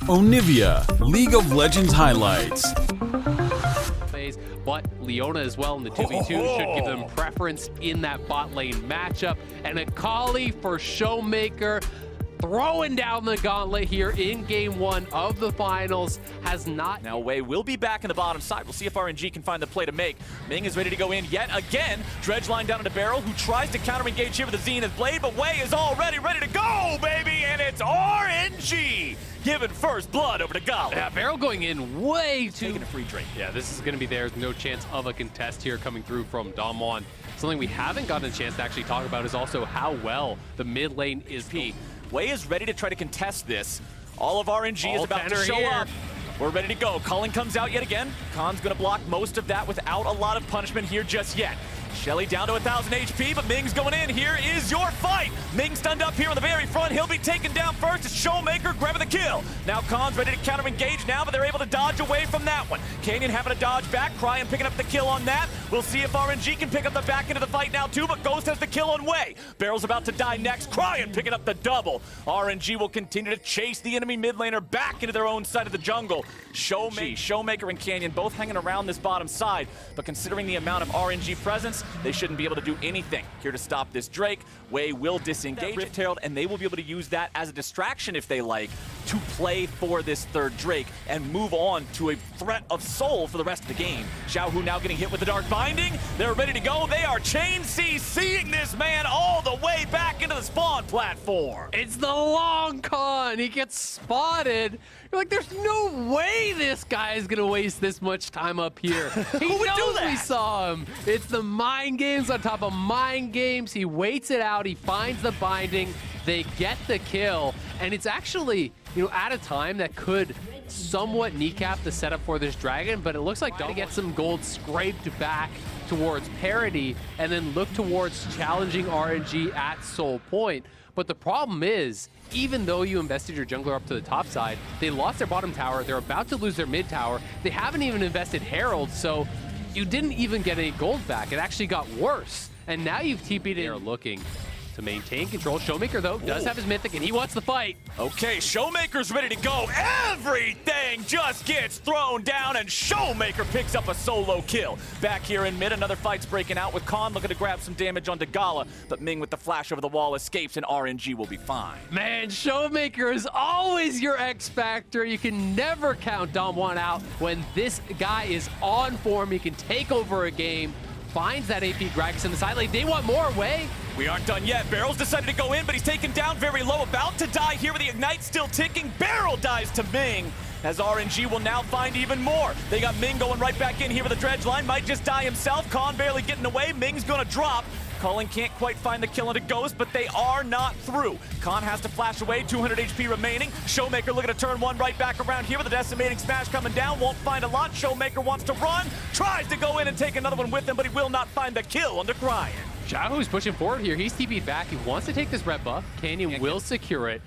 Onivia, League of Legends highlights. But Leona as well in the 2v2 should give them preference in that bot lane matchup. And a Kali for Showmaker, throwing down the gauntlet here in game one of the finals, has not. Now Wei will be back in the bottom side. We'll see if RNG can find the play to make. Ming is ready to go in yet again. Dredge line down into Barrel, who tries to counter-engage here with the Zenith Blade, but Wei is already ready to go, baby! And it's RNG giving first blood over to Gala. Yeah, Barrel going in way too. Taking a free drink. Yeah, this is going to be there's no chance of a contest here coming through from Damwon. Something we haven't gotten a chance to actually talk about is also how well the mid lane is. Wei is ready to try to contest this. All of RNG is about to show up. We're ready to go. Cullen comes out yet again. Khan's going to block most of that without a lot of punishment here just yet. Shelly down to 1,000 HP, but Ming's going in. Here is your fight. Ming stunned up here on the very front. He'll be taken down first. It's Showmaker grabbing the kill. Now Khan's ready to counter-engage now, but they're able to dodge away from that one. Canyon having to dodge back. Cryan picking up the kill on that. We'll see if RNG can pick up the back end of the fight now too, but Ghost has the kill on Wei. Barrel's about to die next. Cryan picking up the double. RNG will continue to chase the enemy mid laner back into their own side of the jungle. Showmaker and Canyon both hanging around this bottom side, but considering the amount of RNG presence, they shouldn't be able to do anything here to stop this Drake. Wei will disengage Rift Herald, and they will be able to use that as a distraction if they like to play for this third Drake and move on to a threat of soul for the rest of the game. Xiaohu now getting hit with the Dark Binding. They're ready to go. They are chain CCing this man all the way back into the spawn platform. It's the long con. He gets spotted. You're like, there's no way this guy is going to waste this much time up here. He knows we saw him. It's the mind games on top of mind games. He waits it out. He finds the binding. They get the kill. And it's actually, at a time that could somewhat kneecap the setup for this dragon, but it looks like to get some gold scraped back towards parity and then look towards challenging RNG at Soul Point. But the problem is, even though you invested your jungler up to the top side, they lost their bottom tower, they're about to lose their mid tower, they haven't even invested Herald, so you didn't even get any gold back. It actually got worse. And now you've TP'd in. They're looking to maintain control. Showmaker, though, does have his mythic, and he wants the fight. Okay, Showmaker's ready to go. Everything just gets thrown down, and Showmaker picks up a solo kill. Back here in mid, another fight's breaking out with Khan looking to grab some damage onto Gala, but Ming with the flash over the wall escapes, and RNG will be fine. Man, Showmaker is always your X factor. You can never count Damwon out. When this guy is on form, he can take over a game. Finds that AP Gragas in the side lane. They want more. Wei. We aren't done yet. Barrel's decided to go in, but he's taken down very low. About to die here with the Ignite still ticking. Barrel dies to Ming, as RNG will now find even more. They got Ming going right back in here with the Dredge line. Might just die himself. Khan barely getting away. Ming's gonna drop. Cullen can't quite find the kill on a Ghost, but they are not through. Khan has to flash away, 200 HP remaining. Showmaker looking to turn one right back around here with a decimating smash coming down. Won't find a lot. Showmaker wants to run, tries to go in and take another one with him, but he will not find the kill under Cryan. Xiaohu's pushing forward here. He's TP'd back. He wants to take this red buff. Canyon will secure it.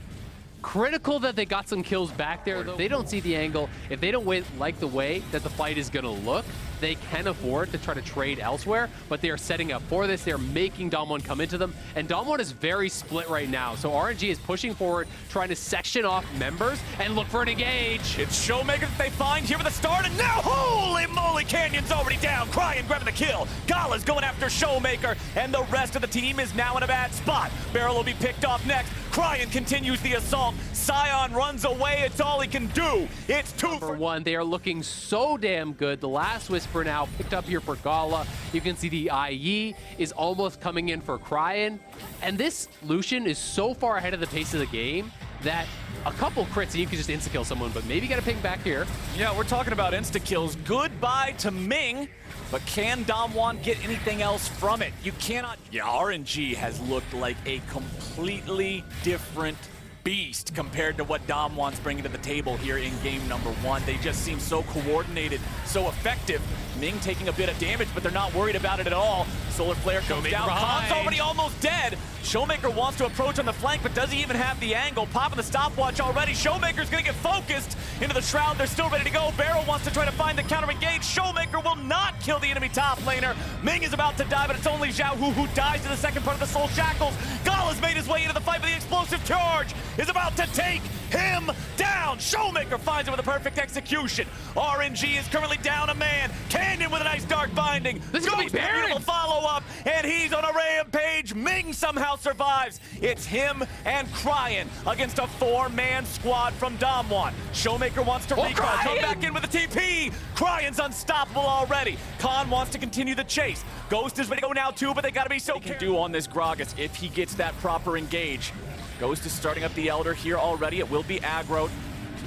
Critical that they got some kills back there, though. They don't see the angle. If they don't like the way that the fight is going to look, they can afford to try to trade elsewhere, but they are setting up for this. They're making Damwon come into them, and Damwon is very split right now. So RNG is pushing forward, trying to section off members and look for an engage. It's Showmaker that they find here with the start, and now, holy moly, Canyon's already down. Cryan grabbing the kill. Gala's going after Showmaker, and the rest of the team is now in a bad spot. Barrel will be picked off next. Cryan continues the assault. Scion runs away. It's all he can do. It's 2 for 1. They are looking so damn good. The last Whisper now picked up here for Gala. You can see the IE is almost coming in for Cryan. And this Lucian is so far ahead of the pace of the game that a couple crits and you can just insta-kill someone, but maybe get a ping back here. Yeah, we're talking about insta-kills. Goodbye to Ming, but can Damwon get anything else from it? You cannot. Yeah, RNG has looked like a completely different beast compared to what Damwon's bringing to the table here in game number 1. They just seem so coordinated, so effective. Ming taking a bit of damage, but they're not worried about it at all. Solar Flare comes down. Khan's already almost dead. Showmaker wants to approach on the flank, but does he even have the angle? Popping the stopwatch already. Showmaker's gonna get focused into the Shroud. They're still ready to go. Barrel wants to try to find the counter engage. Showmaker will not kill the enemy top laner. Ming is about to die, but it's only Xiaohu who dies to the second part of the Soul Shackles. Gala's made his way into the fight with the explosive charge. is about to take him down. Showmaker finds it with a perfect execution. RNG is currently down a man. Canyon with a nice dark binding. This is gonna be Baron. Beautiful follow-up, and he's on a rampage. Ming somehow survives. It's him and Cryan against a 4-man squad from Damwon. Showmaker wants to recall, come back in with a TP. Cryan's unstoppable already. Khan wants to continue the chase. Ghost is ready to go now too, but they gotta be so careful. He can do on this Gragas if he gets that proper engage. Ghost is starting up the Elder here already. It will be aggroed.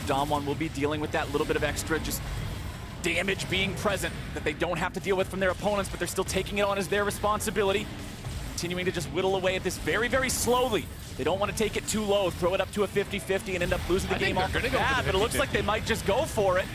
Damwon will be dealing with that little bit of extra just damage being present that they don't have to deal with from their opponents, but they're still taking it on as their responsibility. Continuing to just whittle away at this very, very slowly. They don't want to take it too low, throw it up to a 50-50 and end up losing the game off the bat, but it looks like they might just go for it.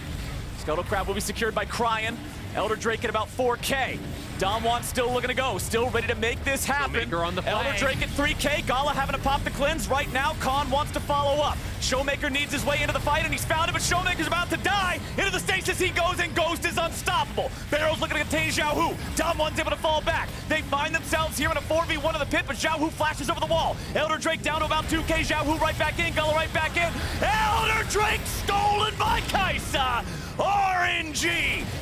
Scuttle Crab will be secured by Cryan. Elder Drake at about 4K. Damwon still looking to go, still ready to make this happen. On the Elder Drake at 3K, Gala having to pop the cleanse right now. Khan wants to follow up. Showmaker needs his way into the fight, and he's found it, but Showmaker's about to die. Into the stasis he goes, and Ghost is unstoppable. Barrel's looking to contain Xiaohu. Damwon's able to fall back. They find themselves here in a 4v1 in the pit, but Xiaohu flashes over the wall. Elder Drake down to about 2K, Xiaohu right back in, Gala right back in. Elder Drake stolen by Kaisa. RNG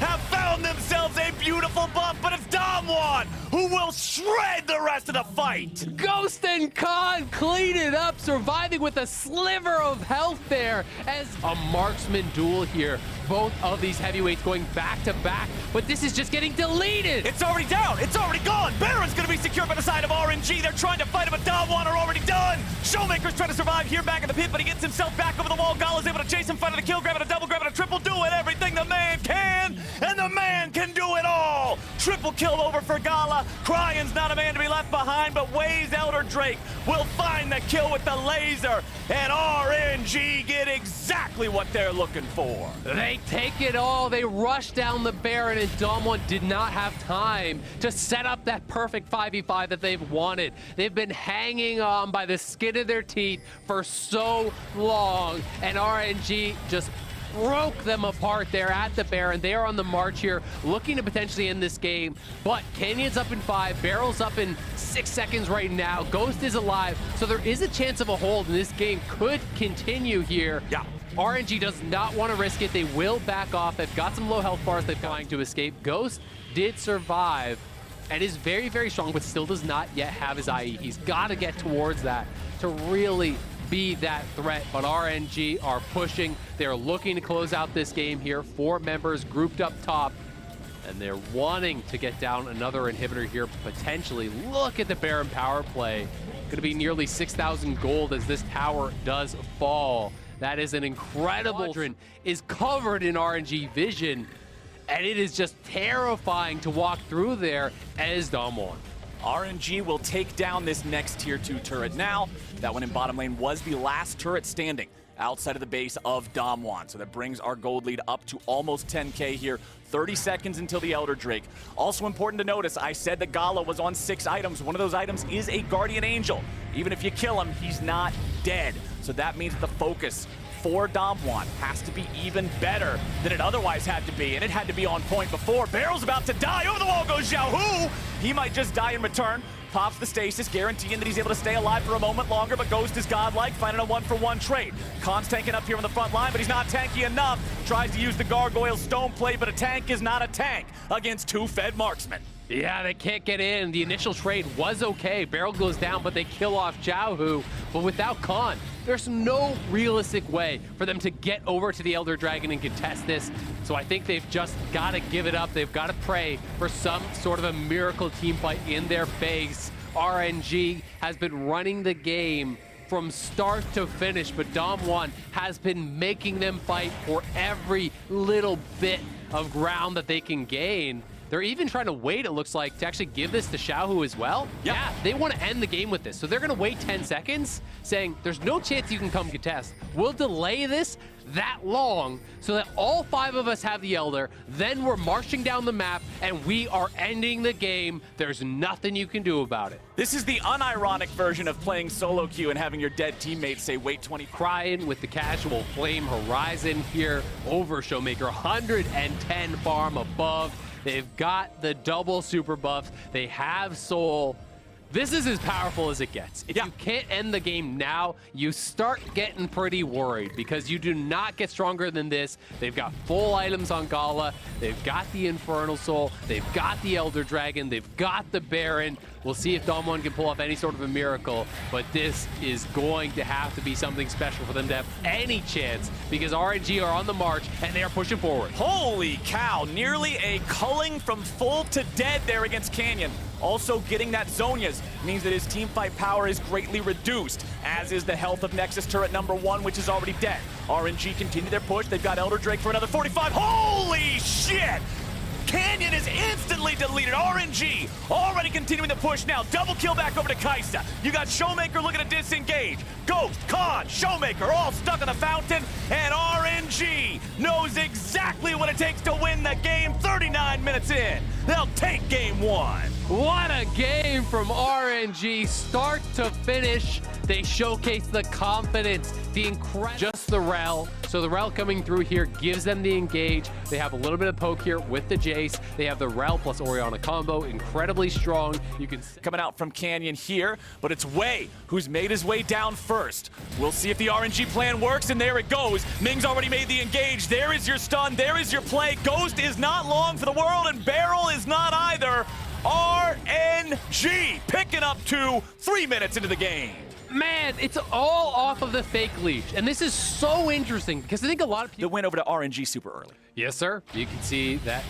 have found themselves a beautiful buff, but it's Damwon who will shred the rest of the fight. Ghost and Khan clean it up, surviving with a sliver of health there as a marksman duel here. Both of these heavyweights going back to back, but this is just getting deleted. It's already down. It's already gone. Baron's going to be secured by the side of RNG. They're trying to fight him, but Damwon are already done. Showmaker's trying to survive here back in the pit, but he gets himself back over the wall. Gala's able to chase him, fighting a kill, grabbing a double, grabbing a triple, doing everything the man can, and the man can do it all. Triple kill over for Gala. Cryan's not a man to be left behind, but Waze Elder Drake will find the kill with the laser, and RNG get exactly what they're looking for. They take it all. They rush down the Baron, and Damwon did not have time to set up that perfect 5v5 that they've wanted. They've been hanging on by the skin of their teeth for so long, and RNG just broke them apart there at the Baron. They are on the march here, looking to potentially end this game, but Canyon's up in 5, Barrel's up in 6 seconds right now, Ghost is alive, so there is a chance of a hold, and this game could continue here. Yeah. RNG does not want to risk it. They will back off. They've got some low health bars they're trying to escape. Ghost did survive and is very, very strong, but still does not yet have his IE. He's got to get towards that to really be that threat, but RNG are pushing. They're looking to close out this game here. 4 members grouped up top, and they're wanting to get down another inhibitor here, potentially. Look at the Baron power play. Going to be nearly 6,000 gold as this tower does fall. That is an incredible quadrant, is covered in RNG vision, and it is just terrifying to walk through there as Damwon. RNG will take down this next tier 2 turret now. That one in bottom lane was the last turret standing outside of the base of Damwon. So that brings our gold lead up to almost 10K here. 30 seconds until the Elder Drake. Also important to notice, I said that Gala was on 6 items. One of those items is a Guardian Angel. Even if you kill him, he's not dead. So that means that the focus for Damwon has to be even better than it otherwise had to be, and it had to be on point before. Barrel's about to die. Over the wall goes Xiaohu. He might just die in return. Pops the stasis, guaranteeing that he's able to stay alive for a moment longer, but Ghost is godlike, finding a 1-for-1 trade. Khan's tanking up here on the front line, but he's not tanky enough. Tries to use the Gargoyle Stone Plate, but a tank is not a tank against 2 fed marksmen. Yeah, they can't get in. The initial trade was okay. Barrel goes down, but they kill off Xiaohu. But without Khan, there's no realistic way for them to get over to the Elder Dragon and contest this. So I think they've just got to give it up. They've got to pray for some sort of a miracle team fight in their face. RNG has been running the game from start to finish, but Damwon has been making them fight for every little bit of ground that they can gain. They're even trying to wait, it looks like, to actually give this to Xiaohu as well. Yeah, they want to end the game with this. So they're going to wait 10 seconds, saying, there's no chance you can come contest. We'll delay this that long so that all 5 of us have the Elder. Then we're marching down the map, and we are ending the game. There's nothing you can do about it. This is the unironic version of playing solo queue and having your dead teammates say, wait 20. Cryan with the casual Flame Horizon here over Showmaker. 110 farm above. They've got the double super buffs. They have Soul. This is as powerful as it gets. If you can't end the game now, you start getting pretty worried because you do not get stronger than this. They've got full items on Gala. They've got the Infernal Soul. They've got the Elder Dragon. They've got the Baron. We'll see if Dom1 can pull off any sort of a miracle, but this is going to have to be something special for them to have any chance because RNG are on the march and they are pushing forward. Holy cow, nearly a culling from full to dead there against Canyon. Also getting that Zonia's means that his teamfight power is greatly reduced, as is the health of Nexus turret number 1, which is already dead. RNG continue their push. They've got Elder Drake for another 45. Holy shit! Canyon is instantly deleted. RNG already continuing the push now. Double kill back over to Kaisa. You got Showmaker looking to disengage. Ghost, Khan, Showmaker all stuck on the fountain. And RNG knows exactly what it takes to win the game 39 minutes in. They'll take game 1. What a game from RNG, start to finish. They showcase the confidence, the incredible, just the Rel. So the Rel coming through here gives them the engage. They have a little bit of poke here with the Jace. They have the Rel plus Orianna combo, incredibly strong. You can see coming out from Canyon here, but it's Wei who's made his way down first. We'll see if the RNG plan works, and there it goes. Ming's already made the engage. There is your stun, there is your play. Ghost is not long for the world, and Barrel is not either. RNG picking up 3 minutes into the game. Man, it's all off of the fake leash. And this is so interesting because I think a lot of people went over to RNG super early. Yes, sir. You can see that.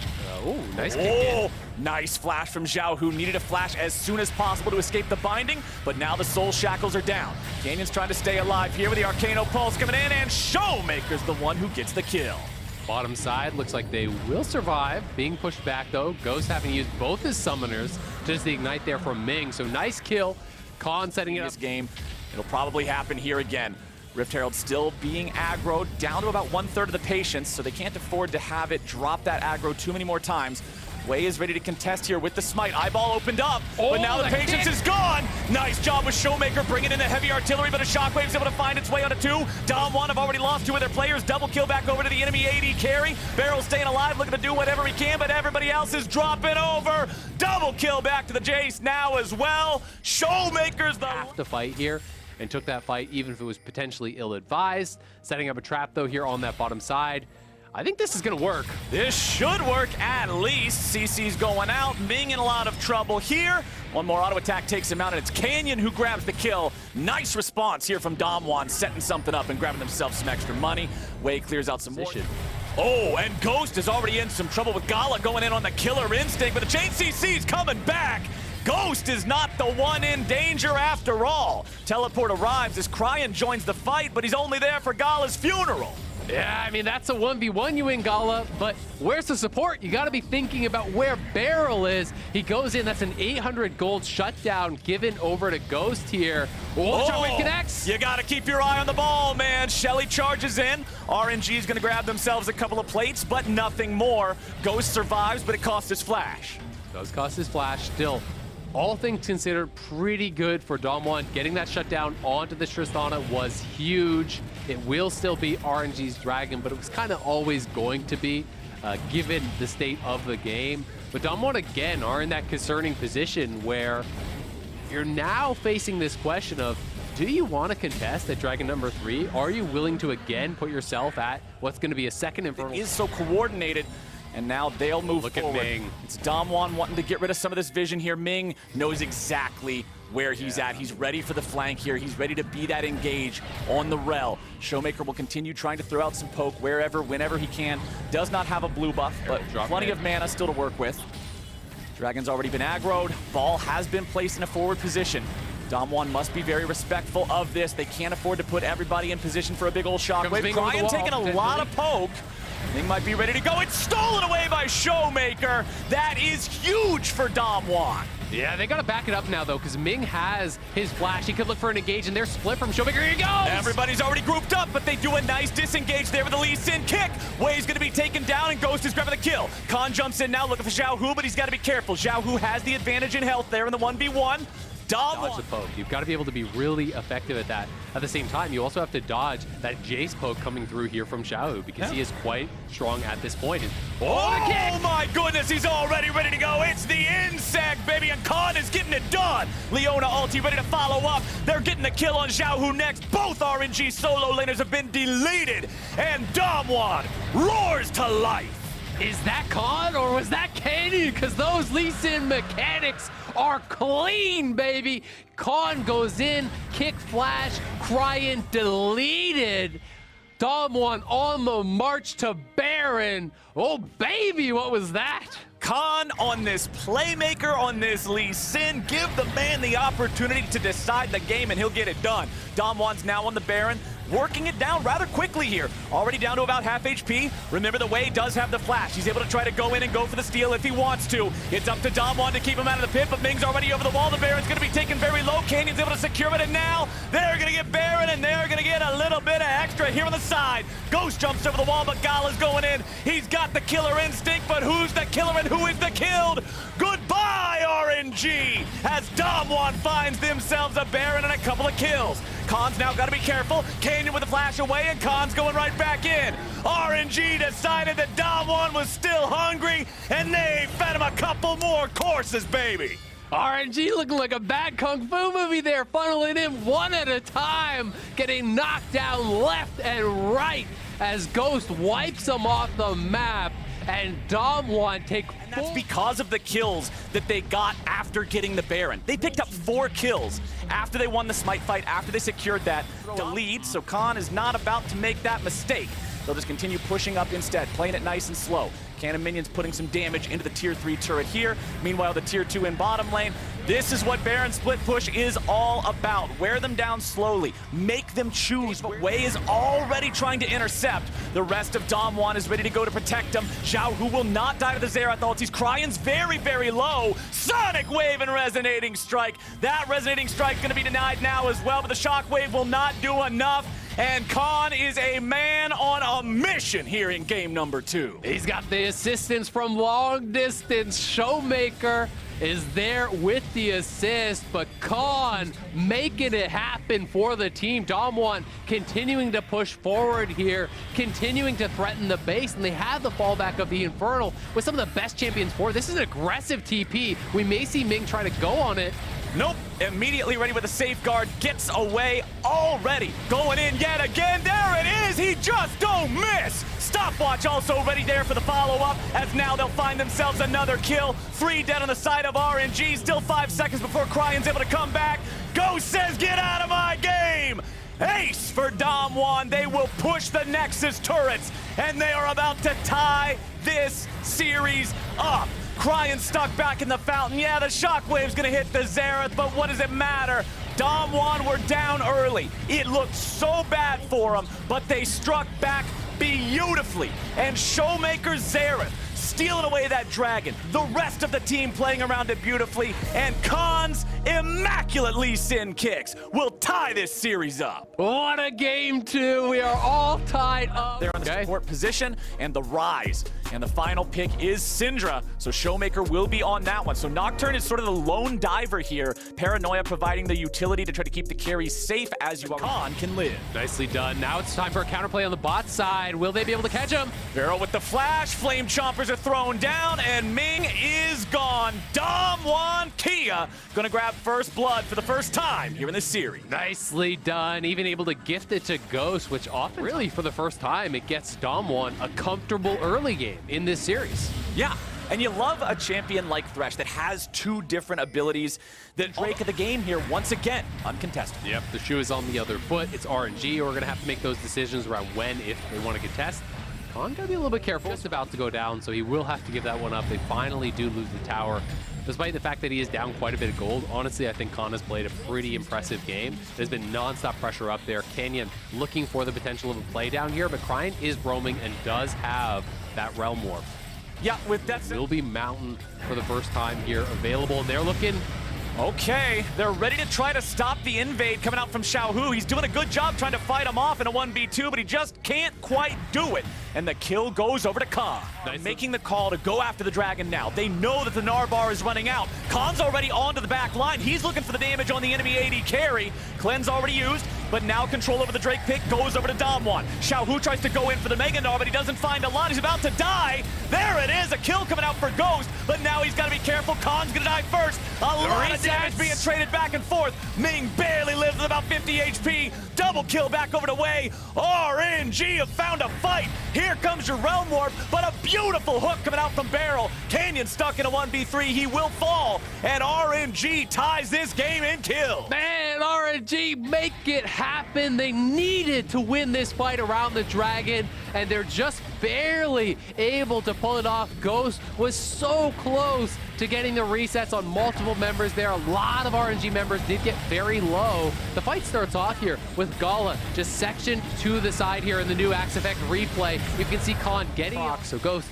Oh, nice kick in. Nice flash from Zhao, who needed a flash as soon as possible to escape the binding, but now the soul shackles are down. Canyon's trying to stay alive here with the Arcano Pulse coming in, and Showmaker's the one who gets the kill. Bottom side looks like they will survive. Being pushed back, though. Ghost having used both his summoners. Just the ignite there from Ming. So nice kill. Khan setting it up. This game, it'll probably happen here again. Rift Herald still being aggroed down to about 1/3 of the patience, so they can't afford to have it drop that aggro too many more times. Wei is ready to contest here with the smite. Eyeball opened up, but now the patience is gone. Nice job with Showmaker bringing in the heavy artillery, but a Shockwave's able to find its way onto 2. Dom1 have already lost 2 of their players. Double kill back over to the enemy AD carry. Barrel staying alive, looking to do whatever he can, but everybody else is dropping over. Double kill back to the Jace now as well. Showmaker's the have to fight here and took that fight even if it was potentially ill-advised. Setting up a trap, though, here on that bottom side. I think this is going to work. This should work at least. CC's going out. Ming in a lot of trouble here. One more auto attack takes him out, and it's Canyon who grabs the kill. Nice response here from Dom1, setting something up and grabbing themselves some extra money. Wei clears out some more. Oh, and Ghost is already in some trouble with Gala going in on the killer instinct, but the Chain CC's coming back. Ghost is not the one in danger after all. Teleport arrives as Cryan joins the fight, but he's only there for Gala's funeral. Yeah, I mean, that's a 1v1 you win, Gala, but where's the support? You got to be thinking about where Barrel is. He goes in, that's an 800 gold shutdown given over to Ghost here. Oh, Shockwave connects. You got to keep your eye on the ball, man. Shelly charges in. RNG is going to grab themselves a couple of plates, but nothing more. Ghost survives, but it costs his flash. Does cost his flash. Still, all things considered, pretty good for Dom1. Getting that shutdown onto the Tristana was huge. It will still be RNG's Dragon, but it was kind of always going to be, given the state of the game. But Dom1, again, are in that concerning position where you're now facing this question of, do you want to contest at Dragon number 3? Are you willing to, again, put yourself at what's going to be a second Infernal? It is so coordinated. And now they'll move forward. Look at Ming. It's Dom1 wanting to get rid of some of this vision here. Ming knows exactly where he's at. He's ready for the flank here. He's ready to be that engage on the Rel. Showmaker will continue trying to throw out some poke wherever, whenever he can. Does not have a blue buff, but plenty of mana still to work with. Dragon's already been aggroed. Ball has been placed in a forward position. Dom1 must be very respectful of this. They can't afford to put everybody in position for a big old shockwave. Cryan taking a lot of poke. Ming might be ready to go. It's stolen away by Showmaker. That is huge for Dom1. Yeah, they got to back it up now, though, because Ming has his flash. He could look for an engage, and they're split from Showmaker. Here he goes! Everybody's already grouped up, but they do a nice disengage there with a Lee Sin kick. Wei's going to be taken down, and Ghost is grabbing the kill. Khan jumps in now looking for Xiao Hu, but he's got to be careful. Xiao Hu has the advantage in health there in the 1v1. dodge the poke. You've got to be able to be really effective at that. At the same time, you also have to dodge that Jace poke coming through here from Xiaohu because he is quite strong at this point. Oh my goodness, he's already ready to go. It's the insect, baby, and Khan is getting it done. Leona ulti ready to follow up. They're getting the kill on Xiaohu next. Both RNG solo laners have been deleted, and Damwon roars to life. Is that Khan or was that Canyon? Because those Lee Sin mechanics are clean, baby. Khan goes in, kick flash, Cryin deleted. Damwon on the march to Baron. Oh, baby, what was that? Khan on this playmaker, on this Lee Sin. Give the man the opportunity to decide the game and he'll get it done. Damwon's now on the Baron, working it down rather quickly here. Already down to about half HP. Remember, the Wei does have the flash. He's able to try to go in and go for the steal if he wants to. It's up to Damwon to keep him out of the pit, but Ming's already over the wall. The Baron's going to be taken very low. Canyon's able to secure it, and now they're going to get Baron, and they're going to get a little bit of extra here on the side. Ghost jumps over the wall, but Gala's going in. He's got the killer instinct, but who's the killer and who is the killed? Goodbye, RNG, as Damwon finds themselves a Baron and a couple of kills. Khan's now got to be careful. Canyon with the flash away, and Khan's going right back in. RNG decided that Damwon was still hungry, and they fed him a couple more courses, baby. RNG looking like a bad kung fu movie there, funneling in one at a time, getting knocked down left and right as Ghost wipes them off the map, and Damwon take And that's because of the kills that they got after getting the Baron. They picked up 4 kills after they won the Smite fight, after they secured that lead, so Khan is not about to make that mistake. They'll just continue pushing up instead, playing it nice and slow. Cannon minions putting some damage into the tier 3 turret here. Meanwhile, the tier 2 in bottom lane. This is what Baron split push is all about. Wear them down slowly. Make them choose. But Wei is already trying to intercept. The rest of Damwon is ready to go to protect him. Xiaohu will not die to the Xerath ultis. Cryan's very, very low. Sonic Wave and Resonating Strike. That Resonating Strike going to be denied now as well, but the Shockwave will not do enough. And Khan is a man on a mission here in game number 2. He's got the assistance from long distance. Showmaker is there with the assist, but Khan making it happen for the team. Damwon continuing to push forward here, continuing to threaten the base, and they have the fallback of the Infernal with some of the best champions for. This is an aggressive TP. We may see Ming try to go on it. Nope, immediately ready with a safeguard, gets away already. Going in yet again, there it is, he just don't miss. Stopwatch also ready there for the follow-up, as now they'll find themselves another kill. 3 dead on the side of RNG, still 5 seconds before Cryan's able to come back. Ghost says, get out of my game. Ace for Damwon, they will push the Nexus turrets, and they are about to tie this series up. Cryan stuck back in the fountain. Yeah, the Shockwave's gonna hit the Xerath, but what does it matter? Damwon were down early. It looked so bad for them, but they struck back beautifully. And Showmaker Xerath stealing away that dragon. The rest of the team playing around it beautifully, and Khan's immaculate Lee Sin kicks will tie this series up. What a game 2. We are all tied up. They're on the support position, and the Rise. And the final pick is Syndra, so Showmaker will be on that one. So Nocturne is sort of the lone diver here. Paranoia providing the utility to try to keep the carries safe as you Khan can live. Nicely done. Now it's time for a counterplay on the bot side. Will they be able to catch him? Barrel with the flash, Flame Chompers are thrown down, and Ming is gone. Damwon Kia gonna grab first blood for the first time here in this series. Nicely done. Even able to gift it to Ghost, which often, really for the first time, it gets Damwon a comfortable early game in this series. Yeah, and you love a champion like Thresh that has 2 different abilities. The Drake of the game here, once again, uncontested. Yep, the shoe is on the other foot. It's RNG. We're going to have to make those decisions around when, if they want to contest. Khan got to be a little bit careful. It's about to go down, so he will have to give that one up. They finally do lose the tower. Despite the fact that he is down quite a bit of gold, honestly, I think Khan has played a pretty impressive game. There's been non-stop pressure up there. Canyon looking for the potential of a play down here, but Cryan is roaming and does have that Realm Warp. Yeah, with that Will be Mountain for the first time here available, and they're looking Okay, they're ready to try to stop the invade coming out from Xiaohu. He's doing a good job trying to fight him off in a 1v2, but he just can't quite do it. And the kill goes over to Khan. Nice. Making the call to go after the Dragon now. They know that the Narbar is running out. Khan's already onto the back line. He's looking for the damage on the enemy AD carry. Cleanse already used, but now control over the Drake pick goes over to Damwon. Xiaohu tries to go in for the Mega Gnar, but he doesn't find a lot. He's about to die. There it is, a kill coming out for Ghost, but now he's got to be careful. Khan's going to die first. A lot of damage being traded back and forth. Ming barely lives with about 50 HP. Double kill back over to Wei. RNG have found a fight. Here comes your Realm Warp, but a beautiful hook coming out from Barrel. Canyon stuck in a 1v3. He will fall, and RNG ties this game in kill. Man, RNG, make it happen. They needed to win this fight around the Dragon, and they're just barely able to pull it off. Ghost was so close to getting the resets on multiple members there. A lot of RNG members did get very low. The fight starts off here with Gala just sectioned to the side here in the new Axe Effect replay. You can see Khan getting it. So Ghost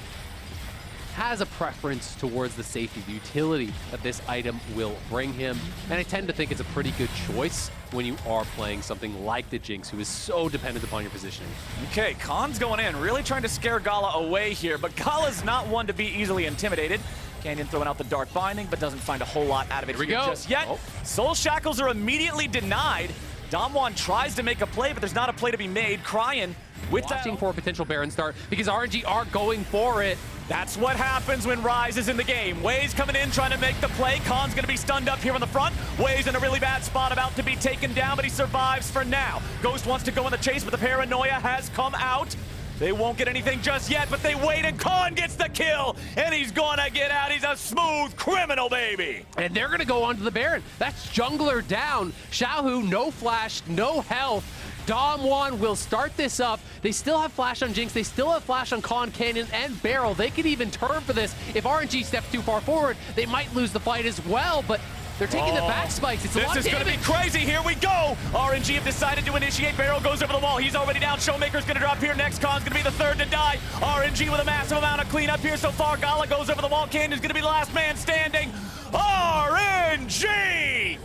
has a preference towards the safety, the utility that this item will bring him. And I tend to think it's a pretty good choice when you are playing something like the Jinx, who is so dependent upon your positioning. Okay, Khan's going in, really trying to scare Gala away here, but Gala's not one to be easily intimidated. Canyon throwing out the Dark Binding, but doesn't find a whole lot out of it here just yet. Soul Shackles are immediately denied. Damwon tries to make a play, but there's not a play to be made. Crying with watching for a potential Baron start because RNG are going for it. That's what happens when Rise is in the game. Wei's coming in, trying to make the play. Khan's going to be stunned up here on the front. Wei's in a really bad spot, about to be taken down, but he survives for now. Ghost wants to go in the chase, but the paranoia has come out. They won't get anything just yet, but they wait, and Khan gets the kill, and he's gonna get out. He's a smooth criminal, baby. And they're gonna go on to the Baron. That's jungler down. Xiaohu, no flash, no health. Damwon will start this up. They still have flash on Jinx. They still have flash on Khan, Canyon, and Barrel. They could even turn for this. If RNG steps too far forward, they might lose the fight as well, but they're taking the back spikes. It's a lot of damage. This is going to be crazy. Here we go. RNG have decided to initiate. Barrel goes over the wall. He's already down. Showmaker's going to drop here next. Khan's going to be the third to die. RNG with a massive amount of cleanup here so far. Gala goes over the wall. Canyon's going to be the last man standing. RNG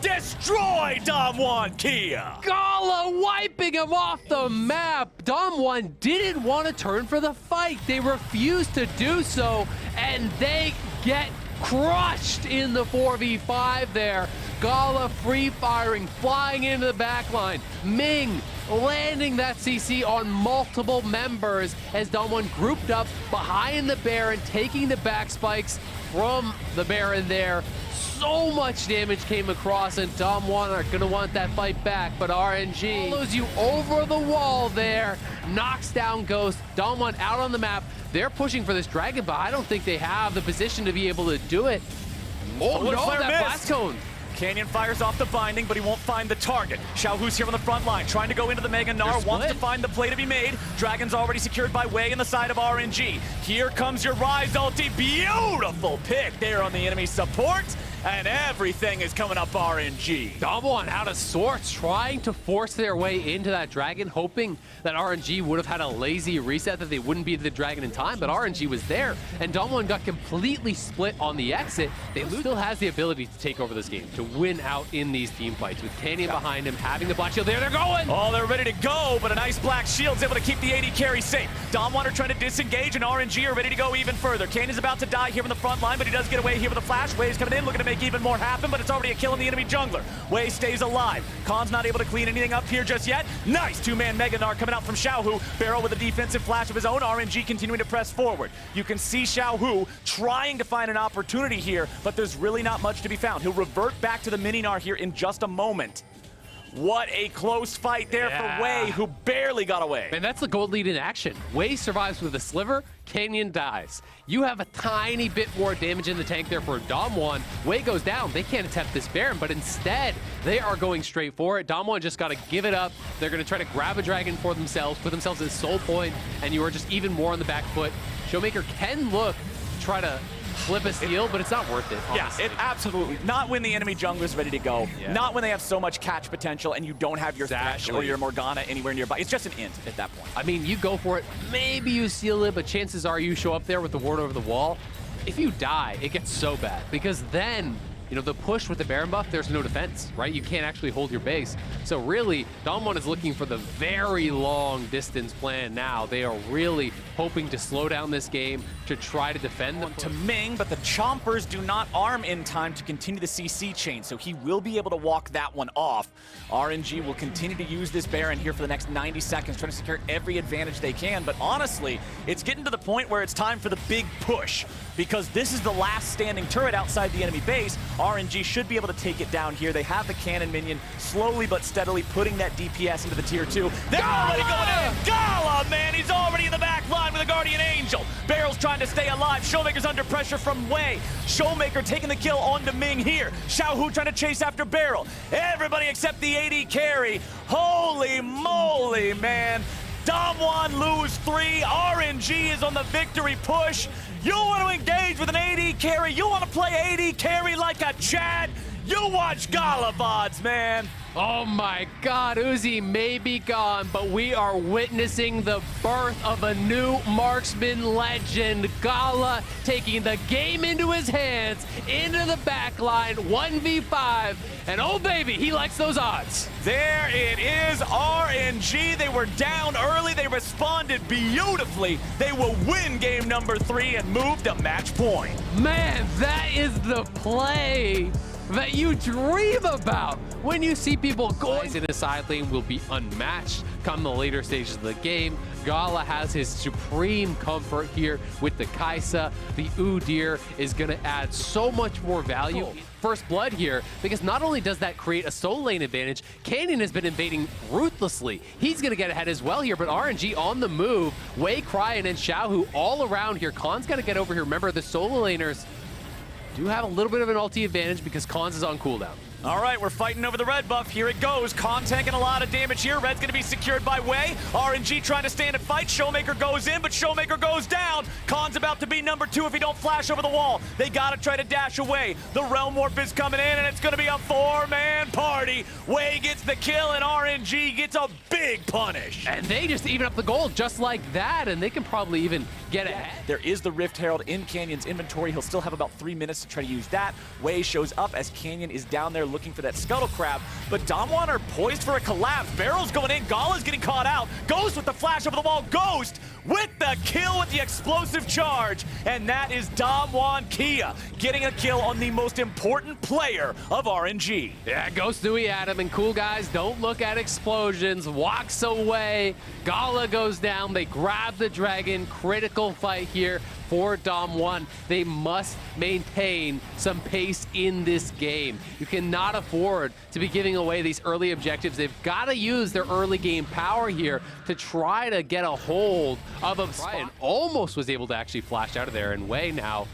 destroy Damwon Kia. Gala wiping him off the map. Damwon didn't want to turn for the fight. They refused to do so, and they get crushed in the 4v5 there. Gala free firing, flying into the back line. Ming landing that CC on multiple members as Damwon grouped up behind the Baron, taking the back spikes from the Baron there. So much damage came across, and Damwon are going to want that fight back, but RNG follows you over the wall there, knocks down Ghost. Damwon out on the map. They're pushing for this Dragon, but I don't think they have the position to be able to do it. Oh no, that blast cone. Canyon fires off the binding, but he won't find the target. Xiaohu's here on the front line, trying to go into the Mega Gnar, wants to find the play to be made. Dragon's already secured by Wei in the side of RNG. Here comes your Rise ulti. Beautiful pick there on the enemy support. And everything is coming up RNG. Damwon out of sorts, trying to force their way into that Dragon, hoping that RNG would have had a lazy reset, that they wouldn't beat the Dragon in time, but RNG was there, and Damwon got completely split on the exit. They still has the ability to take over this game, to win out in these team fights, with Canyon behind him, having the black shield. There they're going! Oh, they're ready to go, but a nice black shield's able to keep the AD carry safe. Damwon are trying to disengage, and RNG are ready to go even further. Canyon's about to die here on the front line, but he does get away here with a flash. Wei's coming in, looking to make even more happen, but it's already a kill on the enemy jungler. Wei stays alive. Khan's not able to clean anything up here just yet. Nice two-man Mega Gnar coming out from Xiaohu. Barrel with a defensive flash of his own. RNG continuing to press forward. You can see Xiaohu trying to find an opportunity here, but there's really not much to be found. He'll revert back to the mini Gnar here in just a moment. What a close fight there for Wei, who barely got away. And that's the gold lead in action. Wei survives with a sliver, Canyon dies. You have a tiny bit more damage in the tank there for Damwon. Wei goes down. They can't attempt this Baron, but instead, they are going straight for it. Damwon just got to give it up. They're going to try to grab a Dragon for themselves, put themselves as soul point, and you are just even more on the back foot. Showmaker can look to try to flip a steal, but it's not worth it, honestly. Yeah, it absolutely. Not when the enemy jungler's ready to go. Yeah. Not when they have so much catch potential and you don't have your Thresh or your Morgana anywhere nearby. It's just an int at that point. I mean, you go for it. Maybe you seal it, but chances are you show up there with the ward over the wall. If you die, it gets so bad because then you know, the push with the Baron buff, there's no defense, right? You can't actually hold your base. So really, Damwon is looking for the very long distance plan now. They are really hoping to slow down this game to try to defend them. To Ming, but the Chompers do not arm in time to continue the CC chain, so he will be able to walk that one off. RNG will continue to use this Baron here for the next 90 seconds, trying to secure every advantage they can, but honestly, it's getting to the point where it's time for the big push, because this is the last standing turret outside the enemy base. RNG should be able to take it down here. They have the cannon minion slowly but steadily putting that DPS into the tier 2. They're already going in. Gala, man, he's already in the back line with a Guardian Angel. Barrel's trying to stay alive. Showmaker's under pressure from Wei. Showmaker taking the kill onto Ming here. Xiaohu trying to chase after Barrel. Everybody except the AD carry. Holy moly, man. Damwon lose 3. RNG is on the victory push. You want to engage with an AD carry? You want to play AD carry like a Chad? You watch Gala VODs, man. Oh my God, Uzi may be gone, but we are witnessing the birth of a new marksman legend. Gala taking the game into his hands, into the back line, 1v5, and oh baby, he likes those odds. There it is, RNG. They were down early, they responded beautifully. They will win game number 3 and move to match point. Man, that is the play that you dream about when you see people going in the side lane will be unmatched come the later stages of the game. Gala has his supreme comfort here with the Kaisa. The Udyr is going to add so much more value. First blood here, because not only does that create a solo lane advantage, Canyon has been invading ruthlessly. He's going to get ahead as well here, but RNG on the move. Wei, Cryan, and Xiaohu all around here. Khan's got to get over here. Remember, the solo laners do have a little bit of an ulti advantage because Khans is on cooldown. All right, we're fighting over the red buff. Here it goes. Khan taking a lot of damage here. Red's going to be secured by Wei. RNG trying to stand and fight. Showmaker goes in, but Showmaker goes down. Khan's about to be number 2 if he don't flash over the wall. They got to try to dash away. The Realm Warp is coming in, and it's going to be a 4-man party. Wei gets the kill, and RNG gets a big punish. And they just even up the gold just like that, and they can probably even get ahead. There is the Rift Herald in Canyon's inventory. He'll still have about 3 minutes to try to use that. Wei shows up as Canyon is down there looking for that Scuttle Crab, but Damwon are poised for a collapse. Barrel's going in, Gala's getting caught out. Ghost with the flash over the wall. Ghost with the kill with the explosive charge, and that is Damwon Kia getting a kill on the most important player of RNG. Yeah, Ghost Dewey at him, and cool guys don't look at explosions. Walks away. Gala goes down. They grab the dragon. Critical fight here for Damwon. They must maintain some pace in this game. You cannot afford to be giving away these early objectives. They've got to use their early game power here to try to get a hold of a spot. And almost was able to actually flash out of there, and Wei now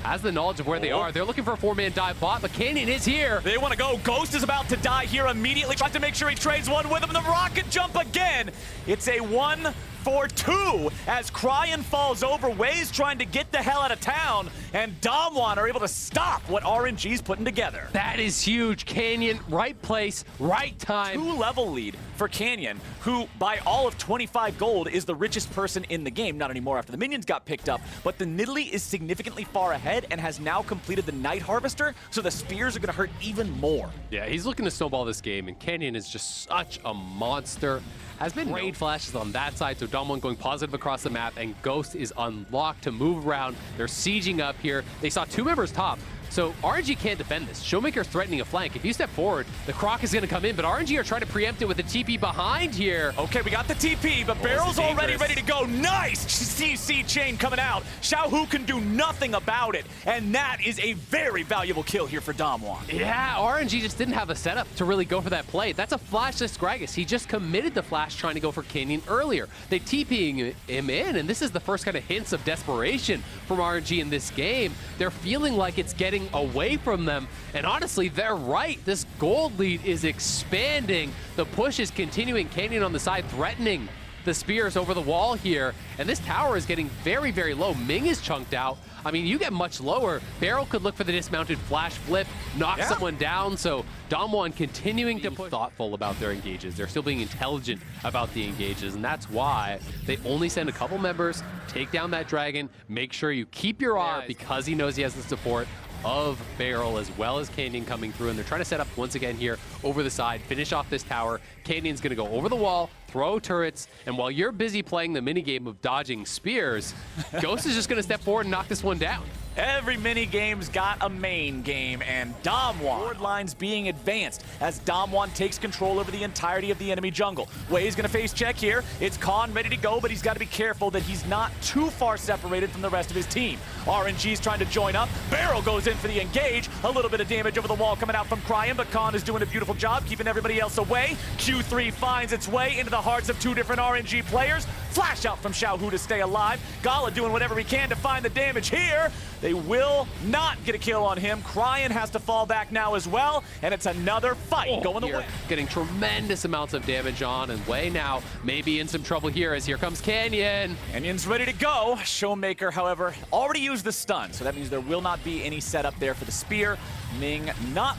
has the knowledge of where they are. They're looking for a 4-man dive bot, but Canyon is here. They want to go. Ghost is about to die here immediately. Tries to make sure he trades one with him. The rocket jump again. It's a 1-for-2 as Cryan falls over. Wei's trying to get the hell out of town, and Damwon are able to stop what RNG's putting together. That is huge. Canyon, right place, right time. 2-level lead for Canyon, who by all of 25 gold is the richest person in the game. Not anymore after the minions got picked up, but the Nidalee is significantly far ahead and has now completed the Night Harvester, so the spears are going to hurt even more. Yeah, he's looking to snowball this game, and Canyon is just such a monster. Has been raid flashes on that side, so Damwon going positive across the map, and Ghost is unlocked to move around. They're sieging up here. They saw 2 members top, so RNG can't defend this. Showmaker threatening a flank. If you step forward, the Croc is going to come in, but RNG are trying to preempt it with a TP behind here. Okay, we got the TP, but Barrel's already ready to go. Nice CC chain coming out. Xiaohu can do nothing about it, and that is a very valuable kill here for Damwon. Yeah, RNG just didn't have a setup to really go for that play. That's a flashless Gragas. He just committed the flash trying to go for Canyon earlier. They TPing him in, and this is the first kind of hints of desperation from RNG in this game. They're feeling like it's getting away from them, and honestly, they're right. This gold lead is expanding. The push is continuing. Canyon on the side threatening the spears over the wall here, and this tower is getting very, very low. Ming is chunked out. I mean, you get much lower. Barrel could look for the dismounted flash flip, knock someone down, so Damwon continuing to be thoughtful about their engages. They're still being intelligent about the engages, and that's why they only send a couple members, take down that dragon, make sure you keep your eye because he knows he has the support. of Barrel as well as Canyon coming through, and they're trying to set up once again here over the side, finish off this tower. Canyon's going to go over the wall, throw turrets, and while you're busy playing the minigame of dodging spears, Ghost is just going to step forward and knock this one down. Every mini-game's got a main game, and Damwon. Board lines being advanced as Damwon takes control over the entirety of the enemy jungle. Wei's gonna face check here. It's Khan ready to go, but he's got to be careful that he's not too far separated from the rest of his team. RNG's trying to join up. Barrel goes in for the engage. A little bit of damage over the wall coming out from Cryan, but Khan is doing a beautiful job keeping everybody else away. Q3 finds its way into the hearts of two different RNG players. Flash out from Xiaohu to stay alive. Gala doing whatever he can to find the damage here. They will not get a kill on him. Cryan has to fall back now as well, and it's another fight going the way. Getting tremendous amounts of damage on, and Wei now may be in some trouble here as here comes Canyon. Canyon's ready to go. Showmaker, however, already used the stun, so that means there will not be any setup there for the spear. Ming not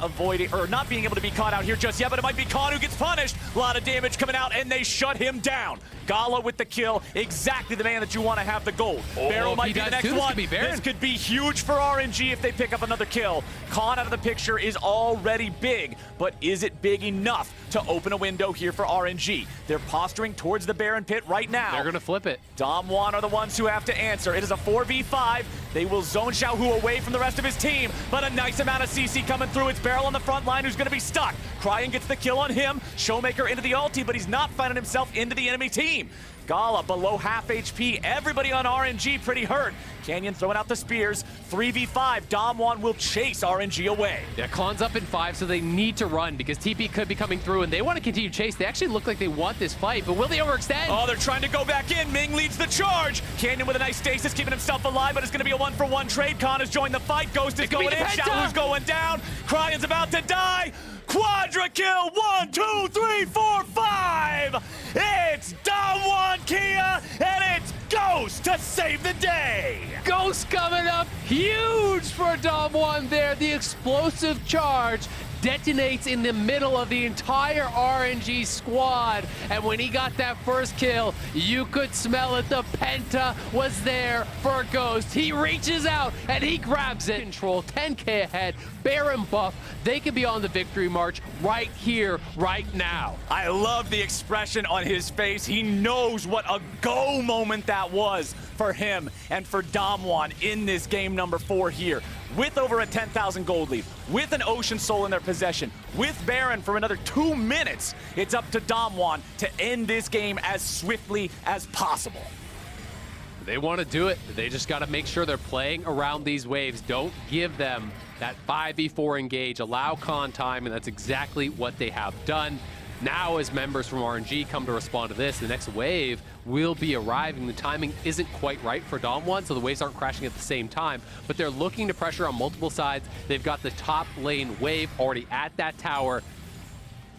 being able to be caught out here just yet, but it might be Khan who gets punished. A lot of damage coming out, and they shut him down. Gala with the kill, exactly the man that you want to have the gold. Barrel might be the next one. This could be huge for RNG if they pick up another kill. Khan out of the picture is already big, but is it big enough to open a window here for RNG? They're posturing towards the Baron pit right now. They're going to flip it. Damwon are the ones who have to answer. It is a 4v5. They will zone Xiaohu away from the rest of his team, but a nice amount of CC coming through. It's Barrel on the front line who's going to be stuck. Cryan gets the kill on him. Showmaker into the ulti, but he's not finding himself into the enemy team. Gala below half HP. Everybody on RNG pretty hurt. Canyon throwing out the spears. 3v5. Damwon will chase RNG away. Yeah, Klon's up in 5, so they need to run because TP could be coming through, and they want to continue chase. They actually look like they want this fight, but will they overextend? Oh, they're trying to go back in. Ming leads the charge. Canyon with a nice stasis, keeping himself alive, but it's going to be a 1-for-1 trade. Khan has joined the fight. Ghost is going in. Xiaohu's going down. Cryan's about to die. Quadra kill. 1, 2, 3, 4, 5. It's Damwon Kia, and it's Ghost to save the day. Ghost coming up huge for Damwon there. The explosive charge detonates in the middle of the entire RNG squad. And when he got that first kill, you could smell it. The Penta was there for Ghost. He reaches out and he grabs it. Control 10K ahead, Baron buff. They could be on the victory march right here, right now. I love the expression on his face. He knows what a go moment that was for him and for Damwon in this game number 4 here. With over a 10,000 gold lead, with an Ocean Soul in their possession, with Baron for another 2 minutes, it's up to Damwon to end this game as swiftly as possible. They want to do it. They just got to make sure they're playing around these waves. Don't give them that 5v4 engage. Allow Khan time, and that's exactly what they have done. Now, as members from RNG come to respond to this, the next wave will be arriving. The timing isn't quite right for Damwon, so the waves aren't crashing at the same time, but they're looking to pressure on multiple sides. They've got the top lane wave already at that tower,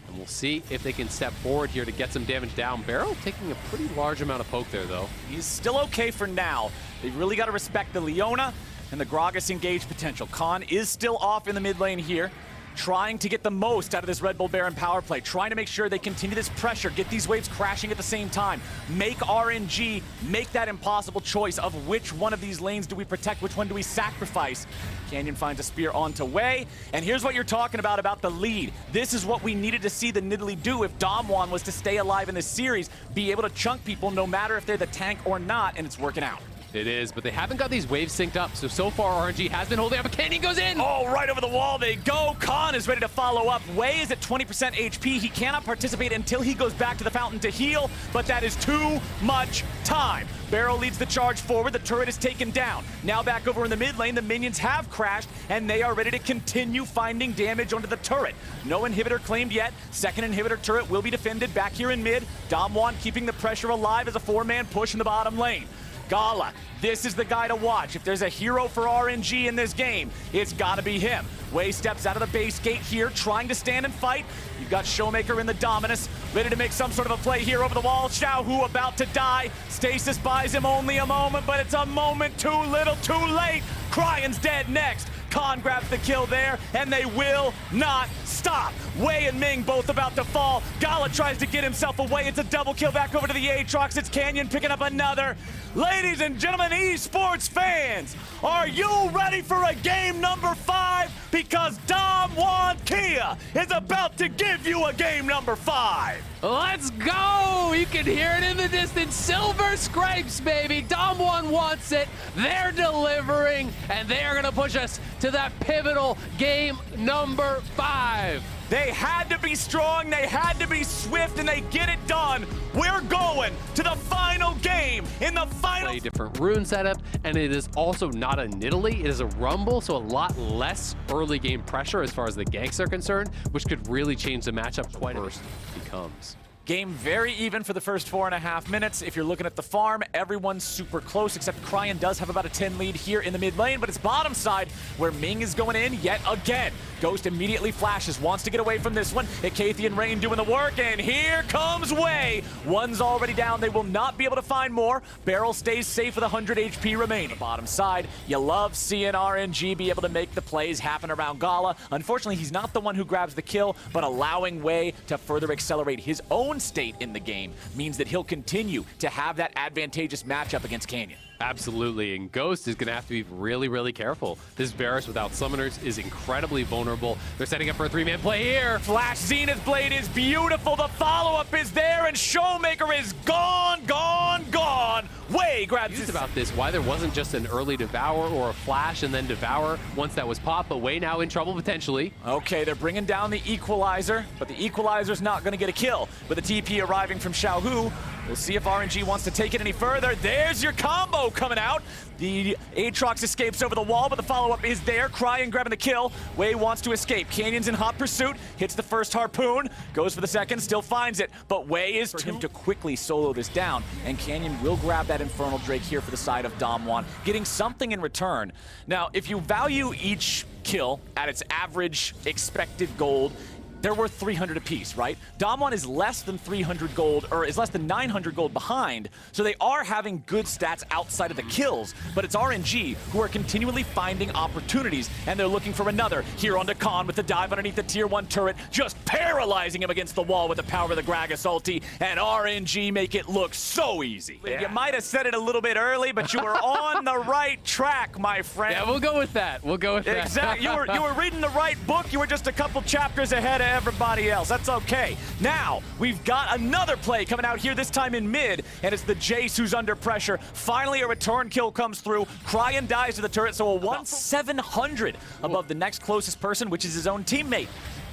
and we'll see if they can step forward here to get some damage down. Barrel taking a pretty large amount of poke there, though. He's still okay for now. They've really got to respect the Leona and the Gragas engage potential. Khan is still off in the mid lane here, trying to get the most out of this Red Bull Baron power play, trying to make sure they continue this pressure, get these waves crashing at the same time, make RNG make that impossible choice of which one of these lanes do we protect, which one do we sacrifice. Canyon finds a spear onto Wei, and here's what you're talking about the lead. This is what we needed to see the Nidalee do if Damwon was to stay alive in this series, be able to chunk people no matter if they're the tank or not, and it's working out. It is, but they haven't got these waves synced up, so far RNG has been holding up, but Canyon goes in! Oh, right over the wall they go. Khan is ready to follow up. Wei is at 20% HP. He cannot participate until he goes back to the fountain to heal, but that is too much time. Barrel leads the charge forward. The turret is taken down. Now back over in the mid lane, the minions have crashed, and they are ready to continue finding damage onto the turret. No inhibitor claimed yet. Second inhibitor turret will be defended back here in mid. Damwon keeping the pressure alive as a 4-man push in the bottom lane. Gala, this is the guy to watch. If there's a hero for RNG in this game, it's got to be him. Wei steps out of the base gate here, trying to stand and fight. You've got Showmaker in the Dominus, ready to make some sort of a play here over the wall. Xiaohu about to die. Stasis buys him only a moment, but it's a moment too little, too late. Cryan's dead next. Khan grabs the kill there, and they will not stop. Wei and Ming both about to fall. Gala tries to get himself away. It's a double kill back over to the Aatrox. It's Canyon picking up another. Ladies and gentlemen, esports fans, are you ready for a game number 5? Because Damwon Kia is about to give you a game number 5. Let's go! You can hear it in the distance. Silver scrapes, baby. Damwon wants it. They're delivering, and they are going to push us to that pivotal game number 5. They had to be strong, they had to be swift, and they get it done. We're going to the final game in the final. A different rune setup, and it is also not a Nidalee, it is a Rumble, so a lot less early game pressure as far as the ganks are concerned, which could really change the matchup quite a bit. Becomes. Game very even for the first 4.5 minutes. If you're looking at the farm, everyone's super close, except Cryan does have about a 10 lead here in the mid lane, but it's bottom side where Ming is going in yet again. Ghost immediately flashes, wants to get away from this one. Ikathi and Rain doing the work, and here comes Wei. One's already down. They will not be able to find more. Barrel stays safe with 100 HP remaining. Bottom side, you love seeing RNG be able to make the plays happen around Gala. Unfortunately, he's not the one who grabs the kill, but allowing Wei to further accelerate his own state in the game means that he'll continue to have that advantageous matchup against Canyon. Absolutely, and Ghost is going to have to be really, really careful. This Varus without summoners is incredibly vulnerable. They're setting up for a 3-man play here. Flash Zenith Blade is beautiful. The follow-up is there, and Showmaker is gone, gone, gone. Wei grabs his... about this, why there wasn't just an early Devour or a Flash and then Devour once that was popped, but Wei now in trouble potentially. Okay, they're bringing down the Equalizer, but the Equalizer's not going to get a kill. With the TP arriving from Xiaohu, we'll see if RNG wants to take it any further. There's your combo coming out. The Aatrox escapes over the wall, but the follow-up is there. Cryan grabbing the kill. Wei wants to escape. Canyon's in hot pursuit. Hits the first harpoon. Goes for the second. Still finds it. But Wei is for him to quickly solo this down. And Canyon will grab that Infernal Drake here for the side of Damwon, getting something in return. Now, if you value each kill at its average expected gold, they're worth 300 apiece, right? Damwon is less than 300 gold, or is less than 900 gold behind, so they are having good stats outside of the kills, but it's RNG who are continually finding opportunities, and they're looking for another. Here on to Khan with the dive underneath the tier 1 turret, just paralyzing him against the wall with the power of the Gragas ulti, and RNG make it look so easy. Yeah. You might have said it a little bit early, but you were on the right track, my friend. Yeah, we'll go with that. We'll go with that. Exactly. You were reading the right book. You were just a couple chapters ahead of everybody else. That's okay. Now, we've got another play coming out here, this time in mid, and it's the Jace who's under pressure. Finally, a return kill comes through. Cryan dies to the turret, so a 1,700 above the next closest person, which is his own teammate.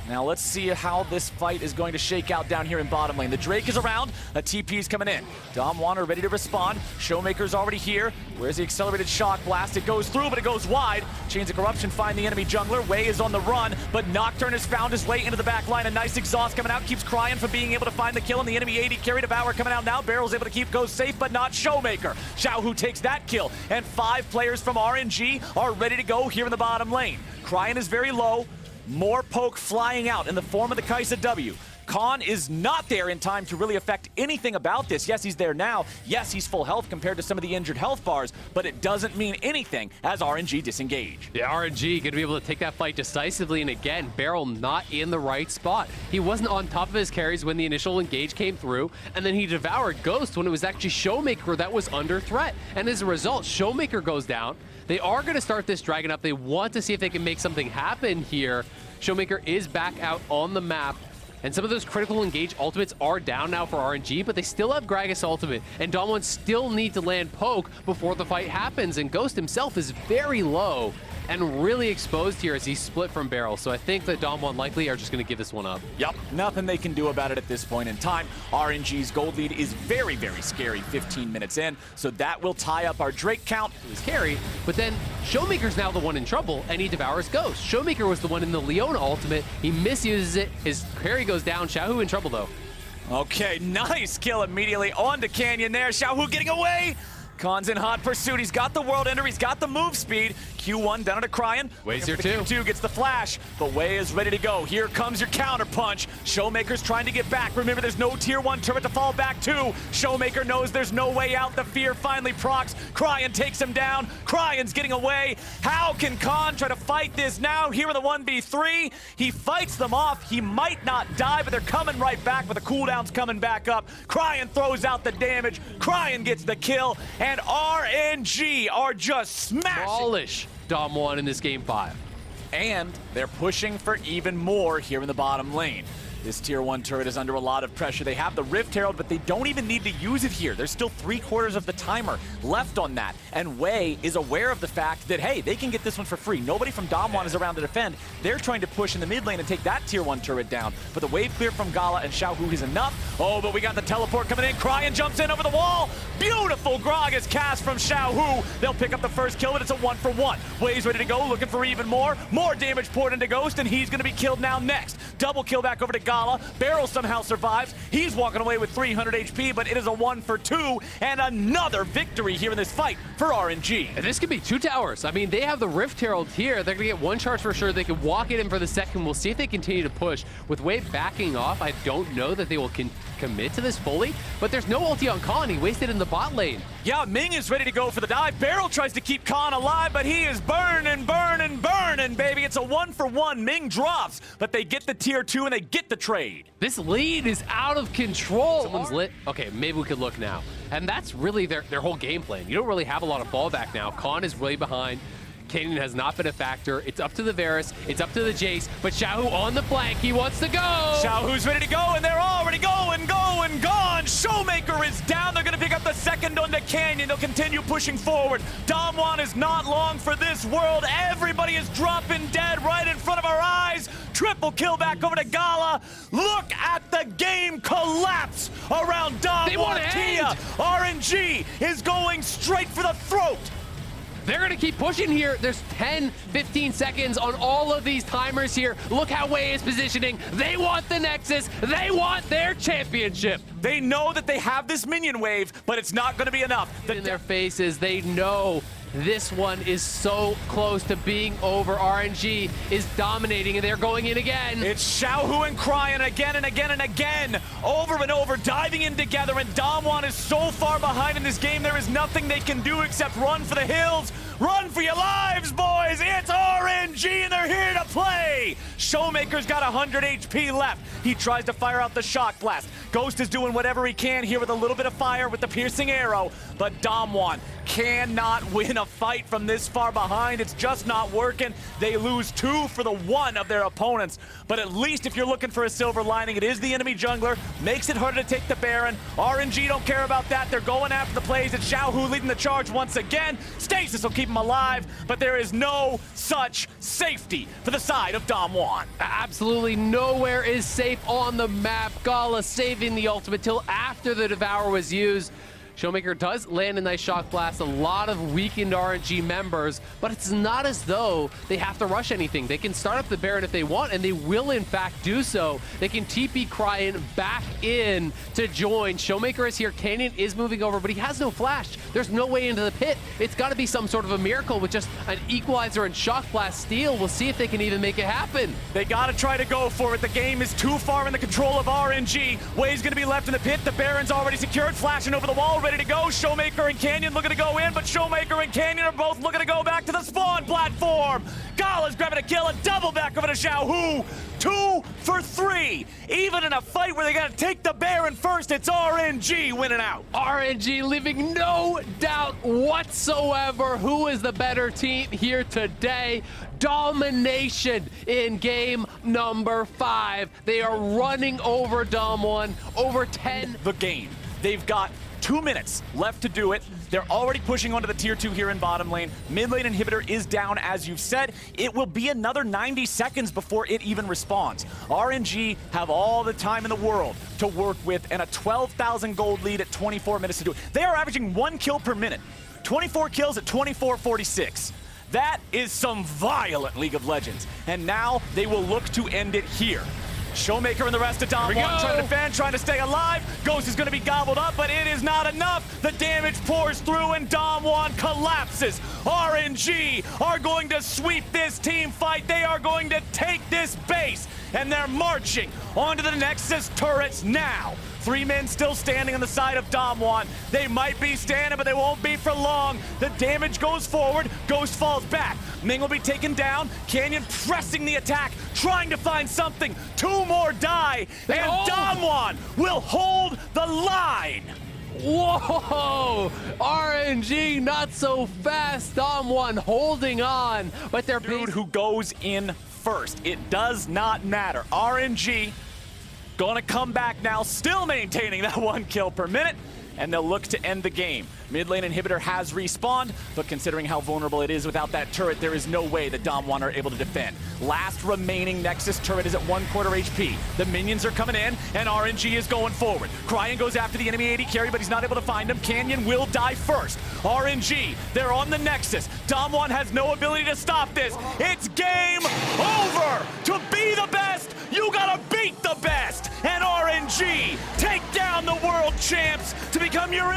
Now let's see how this fight is going to shake out down here in bottom lane. The Drake is around, a TP is coming in. Damwon are ready to respond. Showmaker's already here. Where's the accelerated shock blast? It goes through, but it goes wide. Chains of Corruption find the enemy jungler. Wei is on the run, but Nocturne has found his way into the back line. A nice exhaust coming out, keeps Cryan from being able to find the kill, and the enemy 80 carry Devour coming out now. Barrel's able to keep Ghost safe, but not Showmaker. Xiaohu takes that kill, and 5 players from RNG are ready to go here in the bottom lane. Cryan is very low. More poke flying out in the form of the Kaisa W. Khan is not there in time to really affect anything about this. Yes, he's there now. Yes, he's full health compared to some of the injured health bars, but it doesn't mean anything as RNG disengage. Yeah, RNG going to be able to take that fight decisively, and again, Barrel not in the right spot. He wasn't on top of his carries when the initial engage came through, and then he devoured Ghost when it was actually Showmaker that was under threat. And as a result, Showmaker goes down. They are going to start this dragon up. They want to see if they can make something happen here. Showmaker is back out on the map. And some of those critical engage ultimates are down now for RNG, but they still have Gragas ultimate, and Damwon still need to land poke before the fight happens, and Ghost himself is very low and really exposed here as he's split from Barrel. So I think that Damwon likely are just going to give this one up. Yep, nothing they can do about it at this point in time. RNG's gold lead is very, very scary 15 minutes in, so that will tie up our Drake count. It was carry, but then Showmaker's now the one in trouble, and he devours Ghost. Showmaker was the one in the Leona ultimate. He misuses it. His carry goes down. Xiaohu in trouble, though. Okay, nice kill immediately onto Canyon there. Xiaohu getting away. Khan's in hot pursuit. He's got the World Ender. He's got the move speed. Q1 down to Cryan. Way's here too. too. Q2 gets the flash, but Way is ready to go. Here comes your counter punch. Showmaker's trying to get back. Remember, there's no tier 1 turret to fall back to. Showmaker knows there's no way out. The fear finally procs. Cryan takes him down. Cryan's getting away. How can Khan try to fight this now? Here in the 1v3, he fights them off. He might not die, but they're coming right back, but the cooldown's coming back up. Cryan throws out the damage. Cryan gets the kill, and RNG are just smashing. Polish Dom1 in this game 5. And they're pushing for even more here in the bottom lane. This tier 1 turret is under a lot of pressure. They have the Rift Herald, but they don't even need to use it here. There's still 3/4 of the timer left on that. And Way is aware of the fact that, hey, they can get this one for free. Nobody from Dom1 is around to defend. They're trying to push in the mid lane and take that tier 1 turret down. But the wave clear from Gala and Xiaohu is enough. Oh, but we got the teleport coming in. Cryan jumps in over the wall. Beautiful Gragas cast from Xiaohu. They'll pick up the first kill, and it's a 1-for-1. Way's ready to go, looking for even more. More damage poured into Ghost, and he's going to be killed now next. Double kill back over to Gala. Barrel somehow survives. He's walking away with 300 HP, but it is a 1-for-2, and another victory here in this fight for RNG. And this could be 2 towers. I mean, they have the Rift Herald here. They're going to get 1 charge for sure. They can walk it in for the second. We'll see if they continue to push. With Wave backing off, I don't know that they will commit to this fully, but there's no ulti on Khan. He wasted in the bot lane. Yeah, Ming is ready to go for the dive. Barrel tries to keep Khan alive, but he is burning, baby. It's a 1-for-1. Ming drops, but they get the tier 2 and they get the trade. This lead is out of control. Someone's lit. Okay, maybe we could look now. And that's really their whole game plan. You don't really have a lot of fallback now. Khan is way behind. Canyon has not been a factor. It's up to the Varus. It's up to the Jace. But Xiaohu on the flank. He wants to go. Xiaohu's ready to go, and they're already going, gone. Showmaker is down. They're going to pick up the second on the Canyon. They'll continue pushing forward. Dom1 is not long for this world. Everybody is dropping dead right in front of our eyes. Triple kill back over to Gala. Look at the game collapse around Dom1. Tia. RNG is going straight for the throat. They're going to keep pushing here. There's 10, 15 seconds on all of these timers here. Look how Way is positioning. They want the Nexus. They want their championship. They know that they have this minion wave, but it's not going to be enough. In their faces, they know this one is so close to being over. RNG is dominating, and they're going in again. It's Xiaohu and Cryan again and again and again. Over and over, diving in together, and Dom1 is so far behind in this game, there is nothing they can do except run for the hills. Run for your lives, boys! It's RNG, and they're here to play! Showmaker's got 100 HP left. He tries to fire out the shock blast. Ghost is doing whatever he can here with a little bit of fire with the piercing arrow, but Dom1 cannot win a fight from this far behind. It's just not working. They lose 2 for the 1 of their opponents, but at least if you're looking for a silver lining, it is the enemy jungler. Makes it harder to take the Baron. RNG don't care about that. They're going after the plays. It's Xiaohu leading the charge once again. Stasis will keep him alive, but there is no such safety for the side of Dom1. Absolutely nowhere is safe on the map. Gala saving the ultimate till after the Devour was used. Showmaker does land a nice shock blast, a lot of weakened RNG members, but it's not as though they have to rush anything. They can start up the Baron if they want, and they will in fact do so. They can TP Cryan back in to join. Showmaker is here, Canyon is moving over, but he has no flash. There's no way into the pit. It's gotta be some sort of a miracle with just an equalizer and shock blast steal. We'll see if they can even make it happen. They gotta try to go for it. The game is too far in the control of RNG. Way's gonna be left in the pit. The Baron's already secured, flashing over the wall, ready to go. Showmaker and Canyon looking to go in, but Showmaker and Canyon are both looking to go back to the spawn platform. Gala's grabbing a kill, a double back over to Xiaohu. 2 for 3. Even in a fight where they gotta take the Baron first, it's RNG winning out. RNG leaving no doubt whatsoever who is the better team here today. Domination in game number 5. They are running over Dom1, over 10. The game. They've got 2 minutes left to do it. They're already pushing onto the tier 2 here in bottom lane. Mid lane inhibitor is down, as you've said. It will be another 90 seconds before it even responds. RNG have all the time in the world to work with, and a 12,000 gold lead at 24 minutes to do it. They are averaging 1 kill per minute. 24 kills at 24:46. That is some violent League of Legends. And now they will look to end it here. Showmaker and the rest of Dom One trying to defend, trying to stay alive. Ghost is going to be gobbled up, but it is not enough. The damage pours through and Dom One collapses. RNG are going to sweep this team fight. They are going to take this base, and they're marching onto the Nexus turrets now. 3 men still standing on the side of Dom One. They might be standing, but they won't be for long. The damage goes forward. Ghost falls back. Ming will be taken down. Canyon pressing the attack, trying to find something. 2 more die, and Dom One will hold the line. Whoa! RNG not so fast. Dom One holding on, but they're Dude who goes in first. It does not matter. RNG gonna come back now, still maintaining that 1 kill per minute, and they'll look to end the game. Mid lane inhibitor has respawned, but considering how vulnerable it is without that turret, there is no way that Dom One are able to defend. Last remaining Nexus turret is at 1/4 HP. The minions are coming in, and RNG is going forward. Cryan goes after the enemy AD carry, but he's not able to find him. Canyon will die first. RNG, they're on the Nexus. Dom One has no ability to stop this. It's game over! To be the best, you gotta beat the best! And RNG take down the world champs to become your